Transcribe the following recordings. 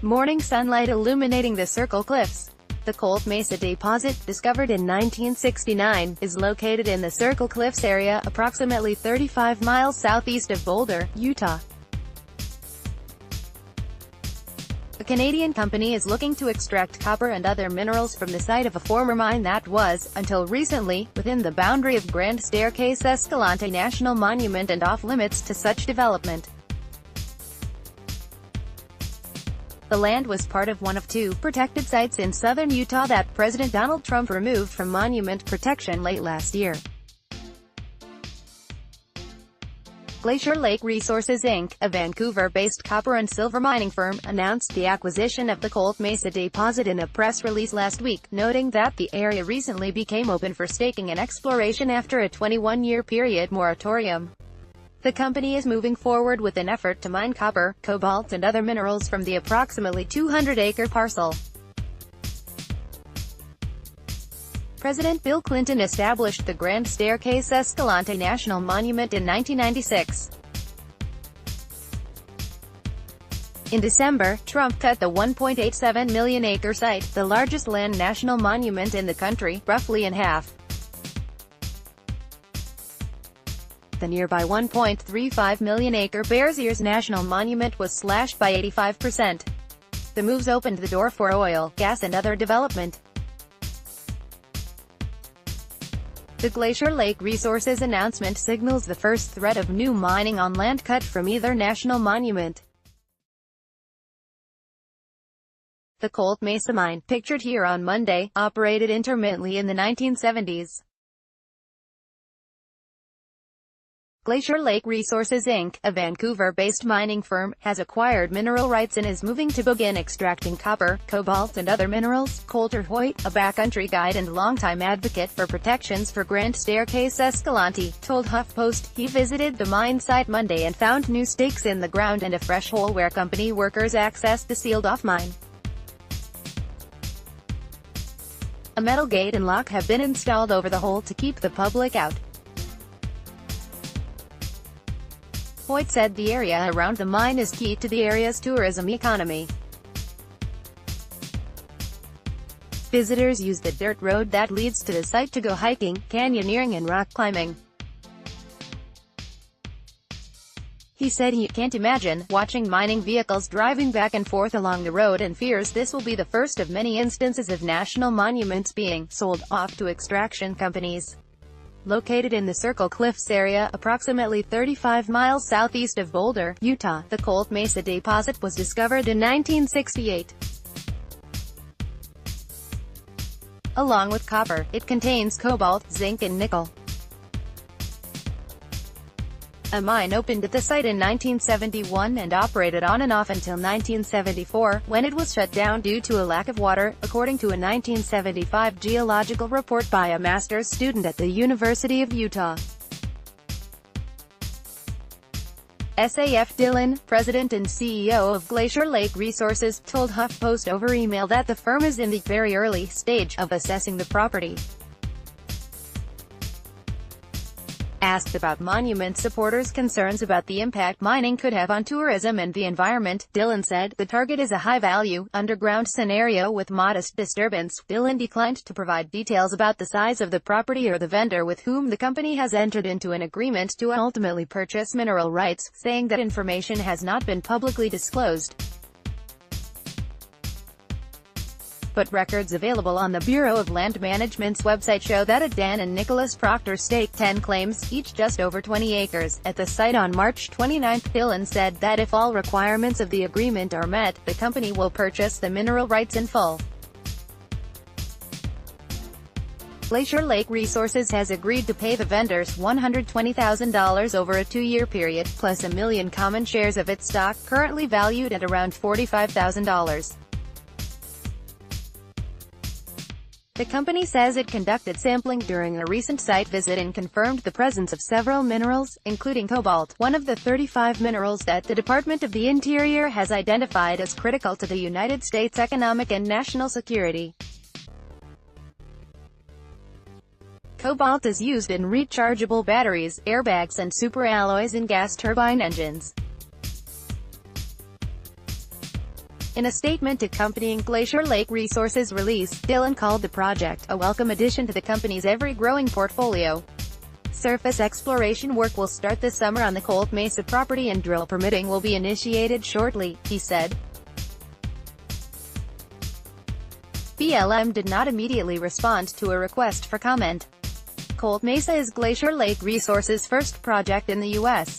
Morning sunlight illuminating the Circle Cliffs. The Colt Mesa deposit, discovered in 1969, is located in the Circle Cliffs area, approximately 35 miles southeast of Boulder, Utah. A Canadian company is looking to extract copper and other minerals from the site of a former mine that was, until recently, within the boundary of Grand Staircase Escalante National Monument and off-limits to such development. The land was part of one of two protected sites in southern Utah that President Donald Trump removed from monument protection late last year. Glacier Lake Resources Inc., a Vancouver-based copper and silver mining firm, announced the acquisition of the Colt Mesa deposit in a press release last week, noting that the area recently became open for staking and exploration after a 21-year period moratorium. The company is moving forward with an effort to mine copper, cobalt and other minerals from the approximately 200-acre parcel. President Bill Clinton established the Grand Staircase Escalante National Monument in 1996. In December, Trump cut the 1.87 million-acre site, the largest land national monument in the country, roughly in half. The nearby 1.35 million-acre Bears Ears National Monument was slashed by 85%. The moves opened the door for oil, gas and other development. The Glacier Lake Resources announcement signals the first threat of new mining on land cut from either national monument. The Colt Mesa mine, pictured here on Monday, operated intermittently in the 1970s. Glacier Lake Resources Inc., a Vancouver-based mining firm, has acquired mineral rights and is moving to begin extracting copper, cobalt and other minerals. Colter Hoyt, a backcountry guide and longtime advocate for protections for Grand Staircase Escalante, told HuffPost he visited the mine site Monday and found new stakes in the ground and a fresh hole where company workers accessed the sealed-off mine. A metal gate and lock have been installed over the hole to keep the public out. Hoyt said the area around the mine is key to the area's tourism economy. Visitors use the dirt road that leads to the site to go hiking, canyoneering and rock climbing. He said he can't imagine watching mining vehicles driving back and forth along the road and fears this will be the first of many instances of national monuments being sold off to extraction companies. Located in the Circle Cliffs area, approximately 35 miles southeast of Boulder, Utah, the Colt Mesa deposit was discovered in 1968. Along with copper, it contains cobalt, zinc and nickel. A mine opened at the site in 1971 and operated on and off until 1974, when it was shut down due to a lack of water, according to a 1975 geological report by a master's student at the University of Utah. SAF Dillon, president and CEO of Glacier Lake Resources, told HuffPost over email that the firm is in the very early stage of assessing the property. Asked about monument supporters' concerns about the impact mining could have on tourism and the environment, Dillon said, "The target is a high-value, underground scenario with modest disturbance." Dillon declined to provide details about the size of the property or the vendor with whom the company has entered into an agreement to ultimately purchase mineral rights, saying that information has not been publicly disclosed. But records available on the Bureau of Land Management's website show that a Dan and Nicholas Proctor staked 10 claims, each just over 20 acres, at the site on March 29. Dillon said that if all requirements of the agreement are met, the company will purchase the mineral rights in full. Glacier Lake Resources has agreed to pay the vendors $120,000 over a 2-year period, plus 1 million common shares of its stock, currently valued at around $45,000. The company says it conducted sampling during a recent site visit and confirmed the presence of several minerals, including cobalt, one of the 35 minerals that the Department of the Interior has identified as critical to the United States' economic and national security. Cobalt is used in rechargeable batteries, airbags and superalloys in gas turbine engines. In a statement accompanying Glacier Lake Resources' release, Dillon called the project a welcome addition to the company's ever-growing portfolio. Surface exploration work will start this summer on the Colt Mesa property and drill permitting will be initiated shortly, he said. BLM did not immediately respond to a request for comment. Colt Mesa is Glacier Lake Resources' first project in the U.S.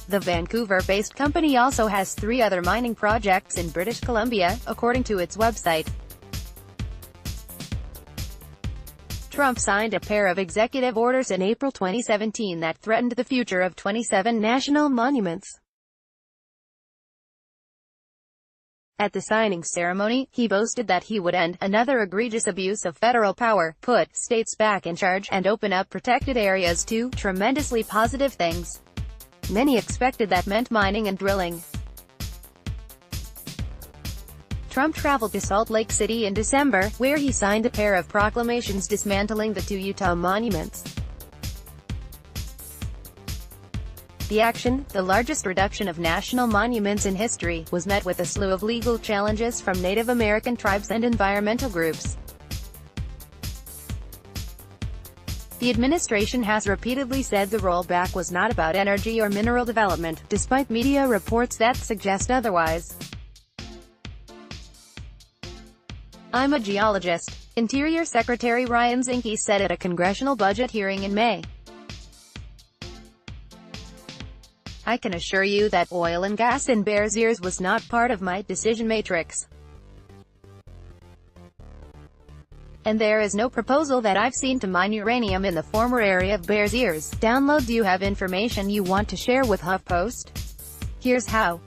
The Vancouver-based company also has 3 other mining projects in British Columbia, according to its website. Trump signed a pair of executive orders in April 2017 that threatened the future of 27 national monuments. At the signing ceremony, he boasted that he would end another egregious abuse of federal power, put states back in charge, and open up protected areas to tremendously positive things. Many expected that meant mining and drilling. Trump traveled to Salt Lake City in December, where he signed a pair of proclamations dismantling the 2 Utah monuments. The action, the largest reduction of national monuments in history, was met with a slew of legal challenges from Native American tribes and environmental groups. The administration has repeatedly said the rollback was not about energy or mineral development, despite media reports that suggest otherwise. "I'm a geologist," Interior Secretary Ryan Zinke said at a congressional budget hearing in May. "I can assure you that oil and gas in Bears Ears was not part of my decision matrix. And there is no proposal that I've seen to mine uranium in the former area of Bears Ears." Download. Do you have information you want to share with HuffPost? Here's how.